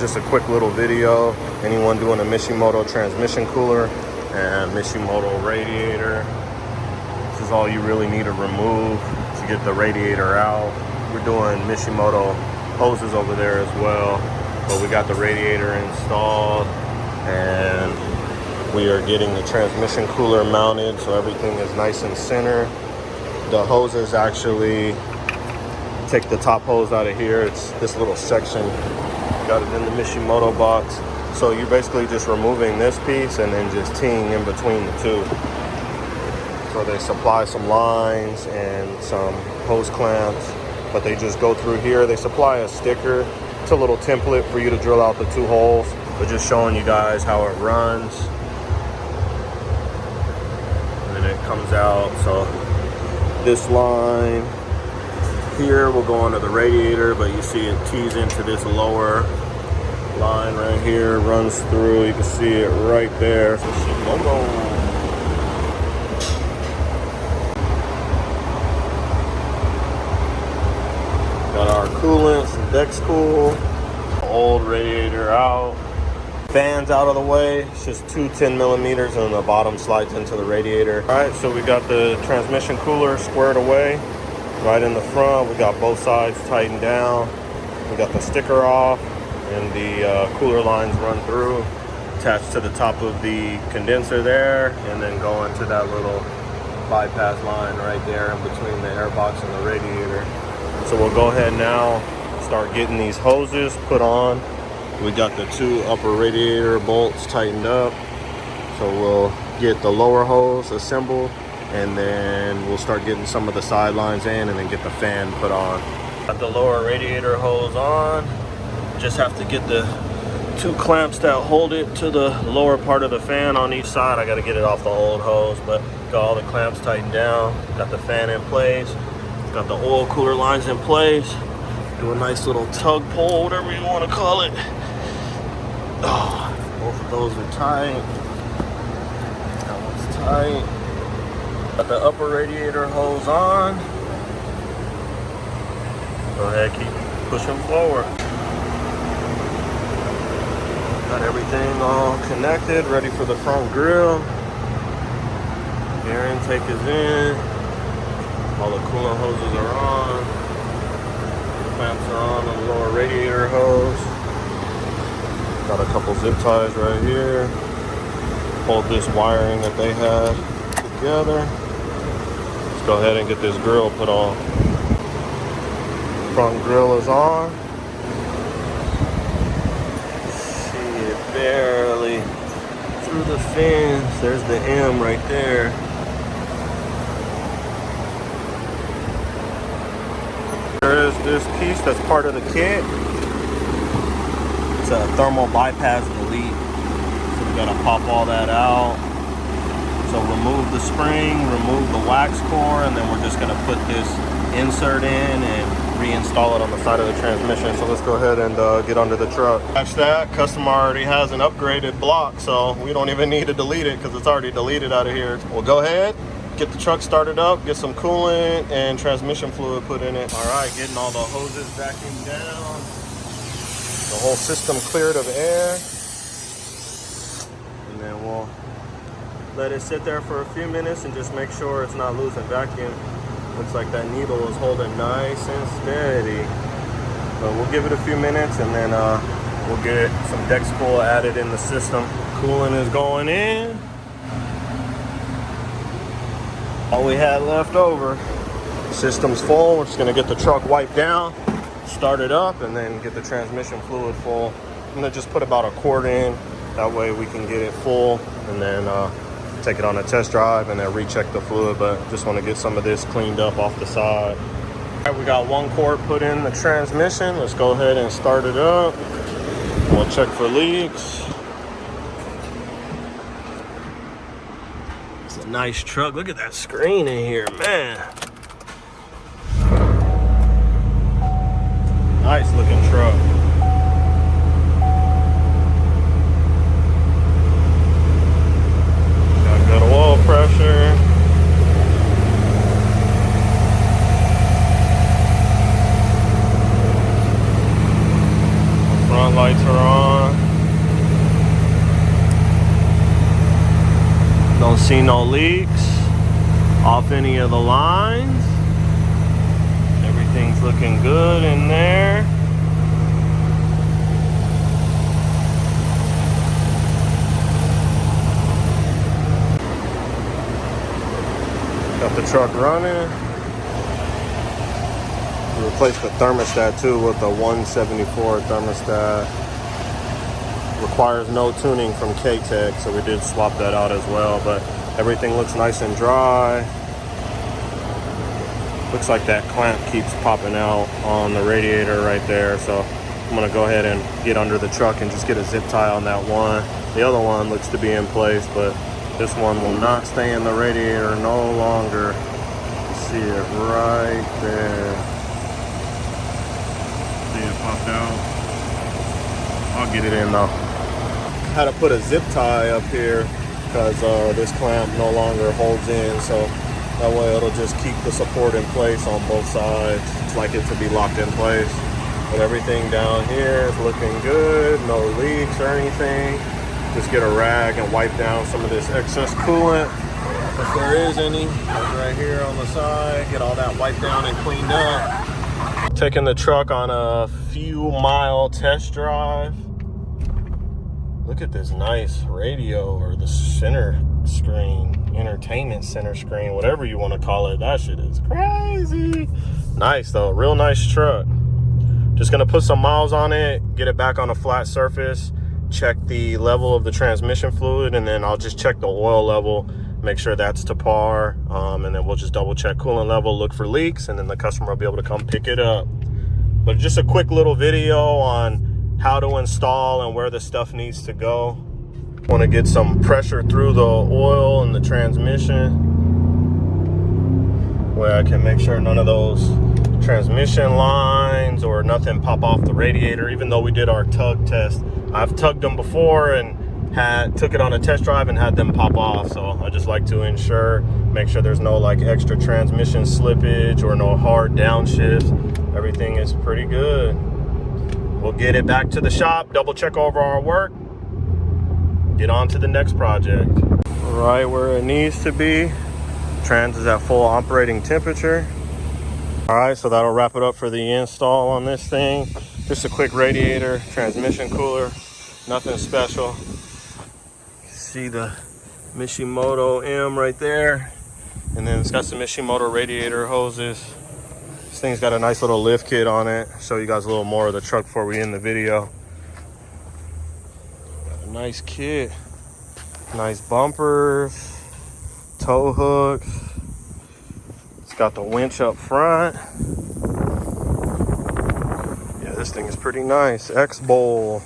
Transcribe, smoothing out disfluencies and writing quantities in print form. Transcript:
Just a quick little video. Anyone doing a Mishimoto transmission cooler and Mishimoto radiator, this is all you really need to remove to get the radiator out. We're doing Mishimoto hoses over there as well, but we got the radiator installed and we are getting the transmission cooler mounted so everything is nice and center. The hoses actually take the top hose out of here. It's this little section. Got it in the Mishimoto box. So you're basically just removing this piece and then just teeing in between the two. So they supply some lines and some hose clamps, but they just go through here. They supply a sticker. It's a little template for you to drill out the two holes. But just showing you guys how it runs. And then it comes out. So this line here will go onto the radiator, but you see it tees into this lower line right here, runs through. You can see it right there. Got our coolant, some Dexcool, old radiator out, fans out of the way. It's just two 10 millimeters and the bottom slides into the radiator. All right, so we got the transmission cooler squared away. Right in the front, we got both sides tightened down. We got the sticker off and the cooler lines run through, attached to the top of the condenser there, and then go into that little bypass line right there in between the air box and the radiator. So we'll go ahead now, start getting these hoses put on. We got the two upper radiator bolts tightened up. So we'll get the lower hose assembled, and then we'll start getting some of the sidelines in and then get the fan put on. Got the lower radiator hose on. Just have to get the two clamps that hold it to the lower part of the fan on each side. I gotta get it off the old hose, but got all the clamps tightened down. Got the fan in place. Got the oil cooler lines in place. Do a nice little tug pull, whatever you wanna call it. Oh, both of those are tight. That one's tight. Got the upper radiator hose on. Go ahead, keep pushing forward. Got everything all connected, ready for the front grill. Air intake is in. All the coolant hoses are on. The clamps are on the lower radiator hose. Got a couple zip ties right here. Hold this wiring that they had together. Let's go ahead and get this grill put on. Front grill is on. See it barely through the fins. There's the M right there. There is this piece that's part of the kit. It's a thermal bypass delete. So we gotta pop all that out. So remove the spring, remove the wax core, and then we're just gonna put this insert in and reinstall it on the side of the transmission. So let's go ahead and get under the truck. That's that. Customer already has an upgraded block, so we don't even need to delete it because it's already deleted out of here. We'll go ahead, get the truck started up, get some coolant and transmission fluid put in it. All right, getting all the hoses vacuumed down. The whole system cleared of air. And then we'll let it sit there for a few minutes and just make sure it's not losing vacuum. Looks like that needle is holding nice and steady. But we'll give it a few minutes and then we'll get some Dexcool added in the system. Coolant is going in. All we had left over. System's full. We're just gonna get the truck wiped down, start it up, and then get the transmission fluid full. I'm gonna just put about a quart in. That way we can get it full and then take it on a test drive and then recheck the fluid, but just want to get some of this cleaned up off the side. All right, we got 1 quart put in the transmission. Let's go ahead and start it up. We'll check for leaks. It's a nice truck. Look at that screen in here, man. Nice looking truck. Got oil pressure. Front lights are on. on. Don't see no leaks off any of the lines. Everything's looking good in there. Got the truck running. We replaced the thermostat too with the 174 thermostat. Requires no tuning from K-Tech, so we did swap that out as well, but everything looks nice and dry. Looks like that clamp keeps popping out on the radiator right there, so I'm gonna go ahead and get under the truck and just get a zip tie on that one. The other one looks to be in place, but this one will not stay in the radiator no longer. You see it right there. See it popped out. I'll get it in though. Had to put a zip tie up here because this clamp no longer holds in, so that way it'll just keep the support in place on both sides. It's like it to be locked in place. But everything down here is looking good, no leaks or anything. Just get a rag and wipe down some of this excess coolant if there is any. Like right here on the side, get all that wiped down and cleaned up. Taking the truck on a few mile test drive. Look at this nice radio, or the center screen, entertainment center screen, whatever you want to call it. That shit is crazy. Nice though, real nice truck. Just gonna put some miles on it, get it back on a flat surface, check the level of the transmission fluid, and then I'll just check the oil level, make sure that's to par, and then we'll just double check coolant level, look for leaks, and then the customer will be able to come pick it up. But just a quick little video on how to install and where the stuff needs to go. Want to get some pressure through the oil and the transmission, where I can make sure none of those transmission lines or nothing pop off the radiator. Even though we did our tug test, I've tugged them before and took it on a test drive and had them pop off. So I just like to make sure there's no like extra transmission slippage or no hard downshifts. Everything is pretty good. We'll get it back to the shop, double check over our work, get on to the next project. Right where it needs to be. Trans is at full operating temperature. All right, so that'll wrap it up for the install on this thing. Just a quick radiator, transmission cooler, nothing special. You see the Mishimoto M right there. And then it's got some Mishimoto radiator hoses. This thing's got a nice little lift kit on it. Show you guys a little more of the truck before we end the video. Got a nice kit. Nice bumpers, tow hooks. It's got the winch up front. Yeah, this thing is pretty nice. X-Bowl.